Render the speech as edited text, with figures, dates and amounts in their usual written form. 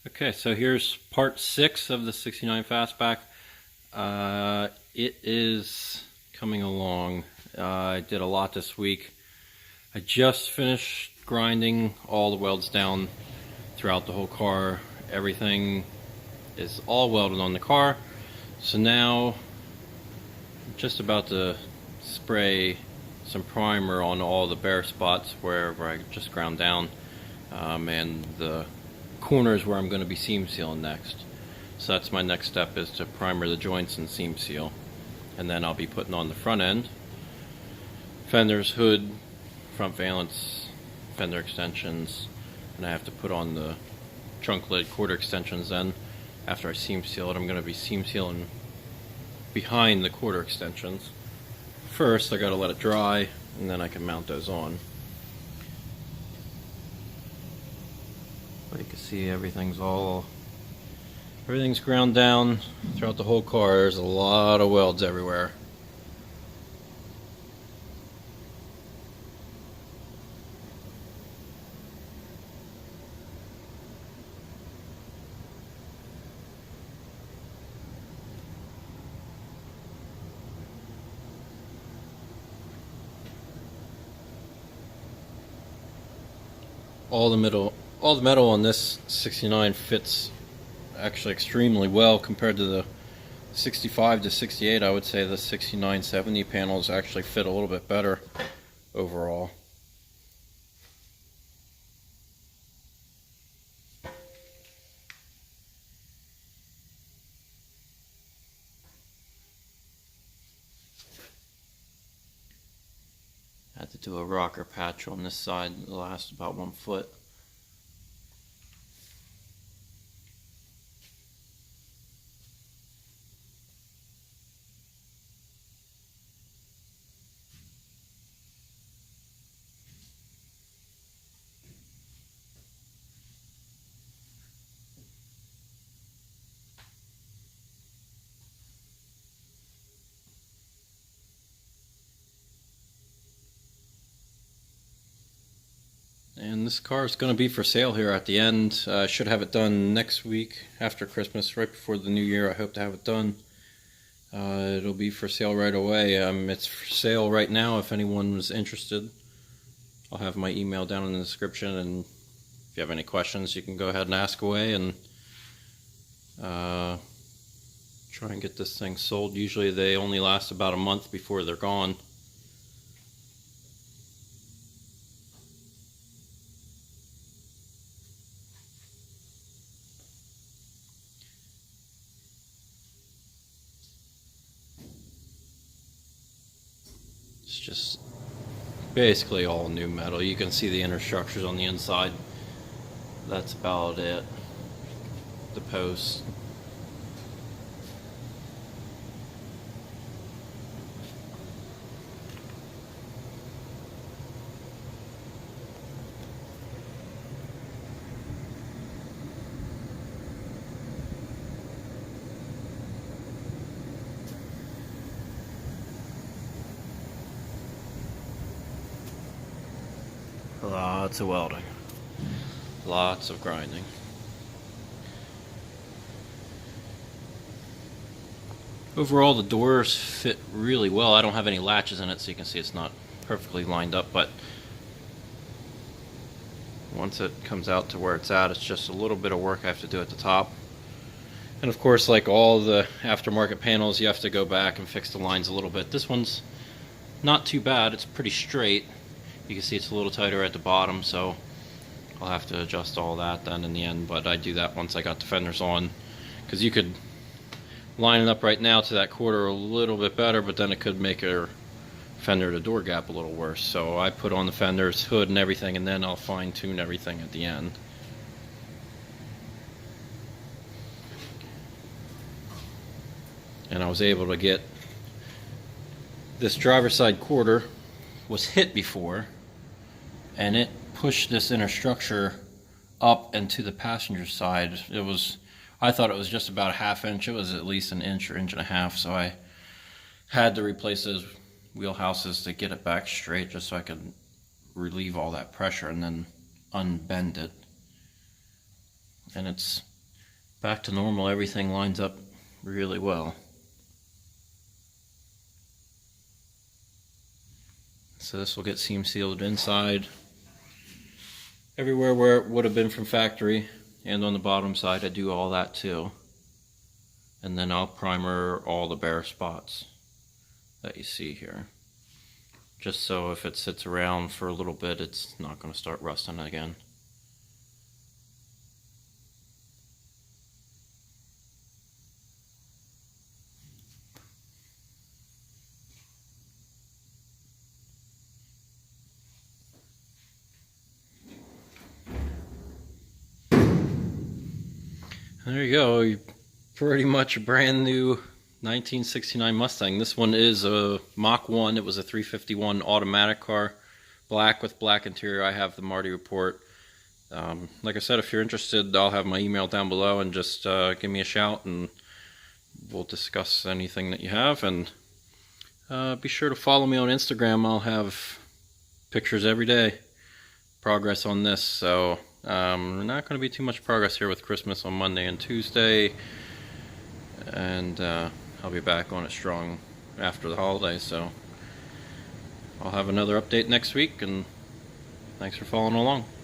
Okay, so here's part 6 of the 69 Fastback. It is coming along. I did a lot this week. I just finished grinding all the welds down throughout the whole car. Everything is all welded on the car. So now I'm just about to spray some primer on all the bare spots where I just ground down, and the corners where I'm going to be seam sealing next. So that's my next step, is to primer the joints and seam seal, and then I'll be putting on the front end, fenders, hood, front valence, fender extensions, and I have to put on the trunk lid quarter extensions. Then after I seam seal it, I'm going to be seam sealing behind the quarter extensions. First I got to let it dry, and then I can mount those on. But you can see everything's ground down throughout the whole car. There's a lot of welds everywhere. All the metal on this 69 fits actually extremely well compared to the 65 to 68. I would say the 69-70 panels actually fit a little bit better overall. I had to do a rocker patch on this side that lasts about 1 foot. And this car is going to be for sale here at the end. I should have it done next week after Christmas, right before the new year. I hope to have it done. It'll be for sale right away. It's for sale right now if anyone was interested. I'll have my email down in the description, and if you have any questions, you can go ahead and ask away, and try and get this thing sold. Usually they only last about a month before they're gone. It's just basically all new metal. You can see the inner structures on the inside. That's about it. The posts. Lots of welding. Lots of grinding. Overall, the doors fit really well. I don't have any latches in it, so you can see it's not perfectly lined up, but once it comes out to where it's at, it's just a little bit of work I have to do at the top. And of course, like all the aftermarket panels, you have to go back and fix the lines a little bit. This one's not too bad. It's pretty straight. You can see it's a little tighter at the bottom, so I'll have to adjust all that then in the end, but I do that once I got the fenders on, because you could line it up right now to that quarter a little bit better, but then it could make your fender to door gap a little worse. So I put on the fenders, hood, and everything, and then I'll fine tune everything at the end. And I was able to get this driver's side quarter was hit before, and it pushed this inner structure up and to the passenger side. I thought it was just about a ½ inch. It was at least an inch or inch and a half, so I had to replace those wheelhouses to get it back straight, just so I could relieve all that pressure and then unbend it. And it's back to normal. Everything lines up really well. So this will get seam sealed inside, everywhere where it would have been from factory, and on the bottom side I do all that too. And then I'll primer all the bare spots that you see here, just so if it sits around for a little bit it's not going to start rusting again. There you go, pretty much a brand new 1969 Mustang. This one is a Mach 1. It was a 351 automatic car, black with black interior. I have the Marty report. Like I said, if you're interested, I'll have my email down below, and just give me a shout and we'll discuss anything that you have. And be sure to follow me on Instagram. I'll have pictures every day, progress on this. So not going to be too much progress here with Christmas on Monday and Tuesday, and I'll be back on it strong after the holidays. So I'll have another update next week, and thanks for following along.